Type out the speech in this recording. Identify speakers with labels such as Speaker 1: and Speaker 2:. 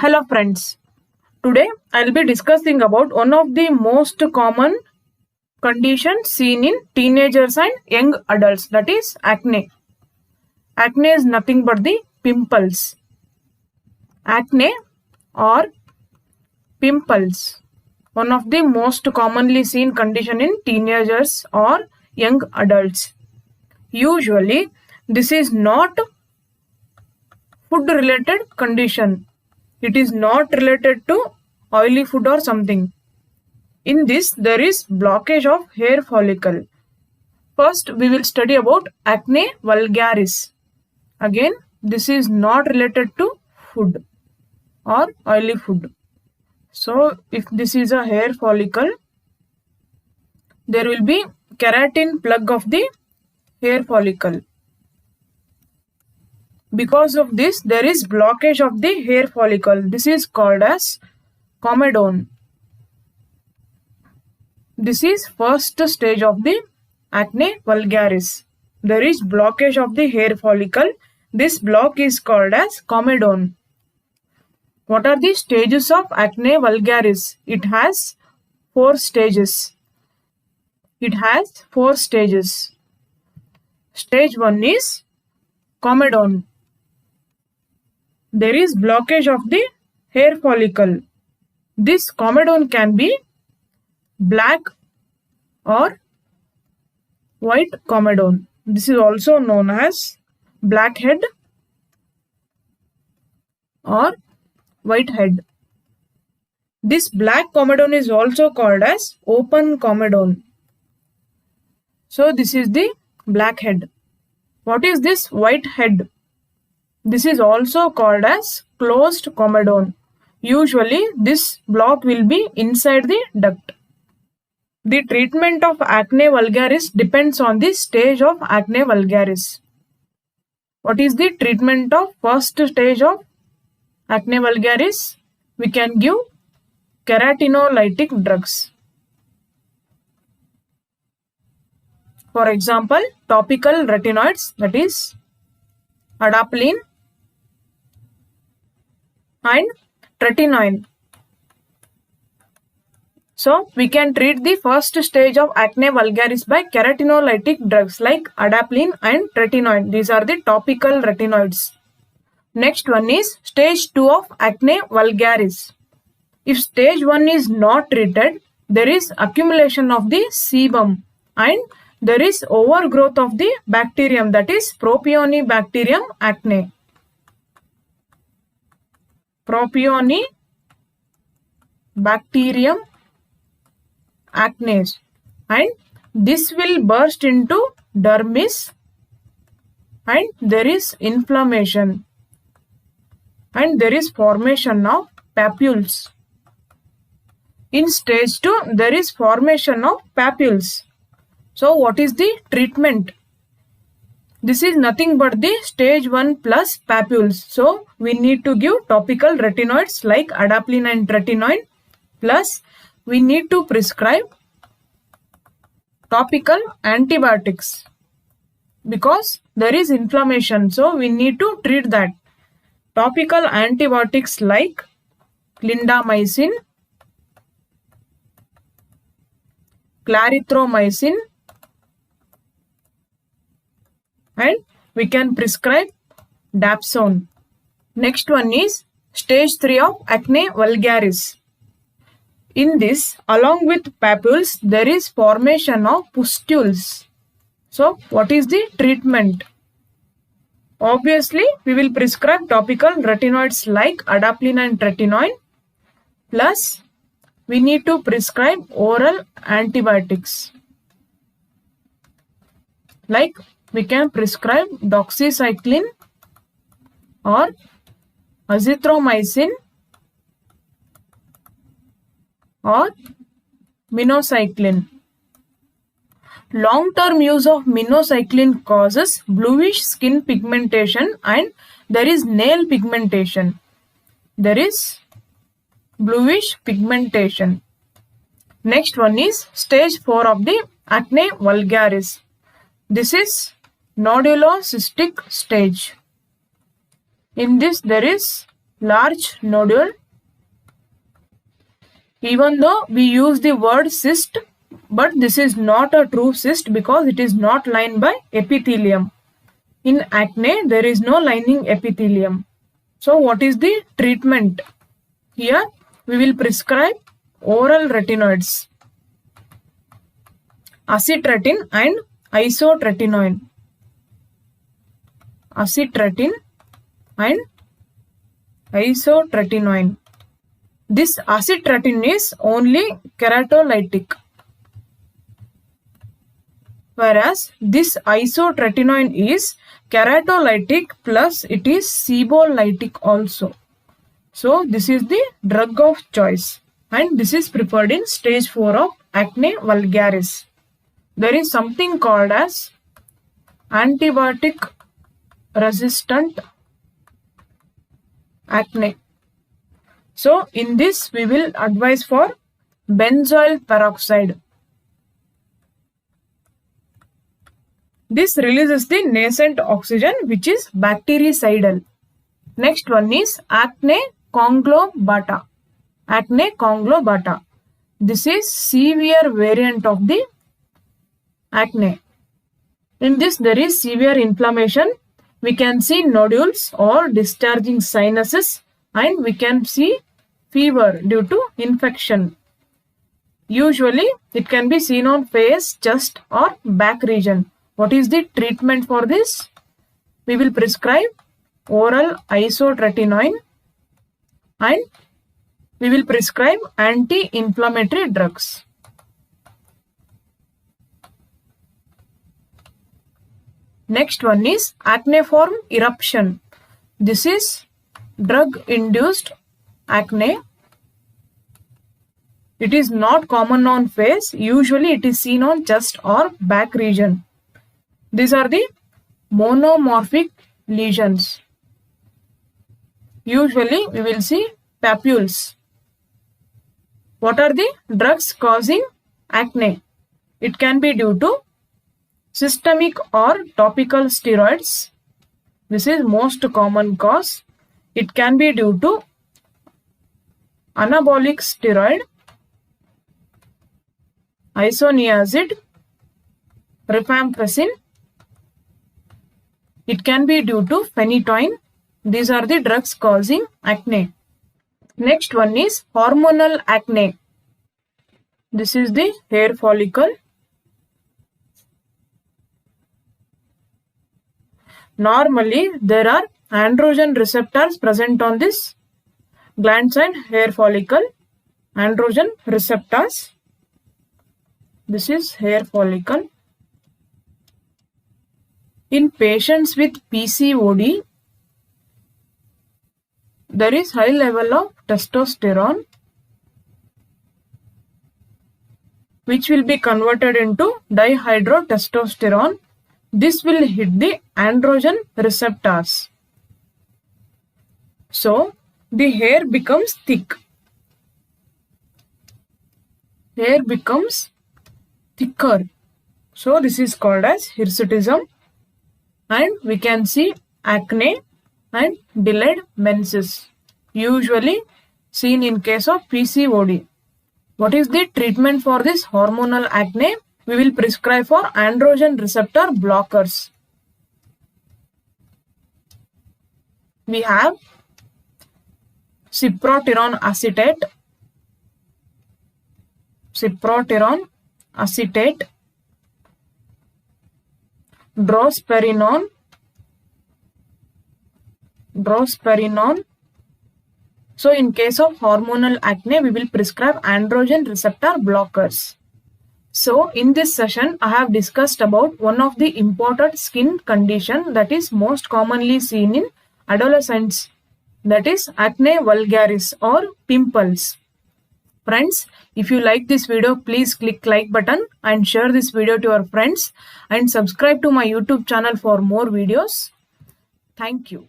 Speaker 1: Hello friends. Today I'll be discussing about one of the most common conditions seen in teenagers and young adults, that is acne. Acne is nothing but the pimples. Acne or pimples, one of the most commonly seen condition in teenagers or young adults. Usually this is not food related condition. It is not related to oily food or something. In this, there is blockage of hair follicle. First, we will study about acne vulgaris. Again, this is not related to food or oily food. So, if this is a hair follicle, there will be keratin plug of the hair follicle. Because of this, there is blockage of the hair follicle. This is called as comedone. This is first stage of the acne vulgaris. There is blockage of the hair follicle. This block is called as comedone. What are the stages of acne vulgaris? It has 4 stages. Stage 1 is comedone. There is blockage of the hair follicle. This comedone can be black or white comedone. This is also known as blackhead or whitehead. This black comedone is also called as open comedone. So this is the blackhead. What is this whitehead? This is also called as closed comedone. Usually this block will be inside the duct. The treatment of acne vulgaris depends on the stage of acne vulgaris. What is the treatment of first stage of acne vulgaris? We can give keratinolytic drugs. For example, topical retinoids, that is adapalene and tretinoin. So, we can treat the first stage of acne vulgaris by keratinolytic drugs like adapalene and tretinoin. These are the topical retinoids. Next one is stage 2 of acne vulgaris. If stage 1 is not treated, there is accumulation of the sebum and there is overgrowth of the bacterium, that is Propionibacterium acne. Propionibacterium acnes, and this will burst into dermis and there is inflammation and there is formation of papules. In stage 2, there is formation of papules. So what is the treatment? This is nothing but the stage 1 plus papules. So we need to give topical retinoids like adapalene and tretinoin, plus we need to prescribe topical antibiotics because there is inflammation. So we need to treat that. Topical antibiotics like clindamycin, clarithromycin, and we can prescribe dapsone. Next one is stage 3 of acne vulgaris. In this, along with papules, there is formation of pustules. So, what is the treatment? Obviously, we will prescribe topical retinoids like adapalene and tretinoin, plus we need to prescribe oral antibiotics like we can prescribe doxycycline or azithromycin or minocycline. Long-term use of minocycline causes bluish skin pigmentation and there is nail pigmentation. There is bluish pigmentation. Next one is stage 4 of the acne vulgaris. This is nodulocystic stage. In this, there is large nodule. Even though we use the word cyst, but this is not a true cyst because it is not lined by epithelium. In acne, there is no lining epithelium. So what is the treatment? Here we will prescribe oral retinoids, acitretin and isotretinoin. Acitretin and isotretinoin. This acitretin is only keratolytic, whereas this isotretinoin is keratolytic plus it is sebolytic also. So this is the drug of choice and this is preferred in stage 4 of acne vulgaris. There is something called as antibiotic resistant acne. So in this we will advise for benzoyl peroxide. This releases the nascent oxygen which is bactericidal. Next one is acne conglobata. Acne conglobata. This is severe variant of the acne. In this there is severe inflammation. We can see nodules or discharging sinuses and we can see fever due to infection. Usually it can be seen on face, chest or back region. What is the treatment for this? We will prescribe oral isotretinoin and we will prescribe anti-inflammatory drugs. Next one is acneiform eruption. This is drug-induced acne. It is not common on face. Usually it is seen on chest or back region. These are the monomorphic lesions. Usually we will see papules. What are the drugs causing acne? It can be due to systemic or topical steroids. This is most common cause. It can be due to anabolic steroid, isoniazid, rifampicin. It can be due to phenytoin. These are the drugs causing acne. Next one is hormonal acne. This is the hair follicle. Normally, there are androgen receptors present on this glands and hair follicle. Androgen receptors. This is hair follicle. In patients with PCOD, there is high level of testosterone which will be converted into dihydrotestosterone. This will hit the androgen receptors. So, the hair becomes thick. Hair becomes thicker. So, this is called as hirsutism. And we can see acne and delayed menses. Usually seen in case of PCOD. What is the treatment for this hormonal acne? We will prescribe for androgen receptor blockers. We have cyproterone acetate, drosperinone. So in case of hormonal acne, we will prescribe androgen receptor blockers. So in this session, I have discussed about one of the important skin condition that is most commonly seen in adolescents, that is acne vulgaris or pimples. Friends, if you like this video, please click like button and share this video to your friends and subscribe to my YouTube channel for more videos. Thank you.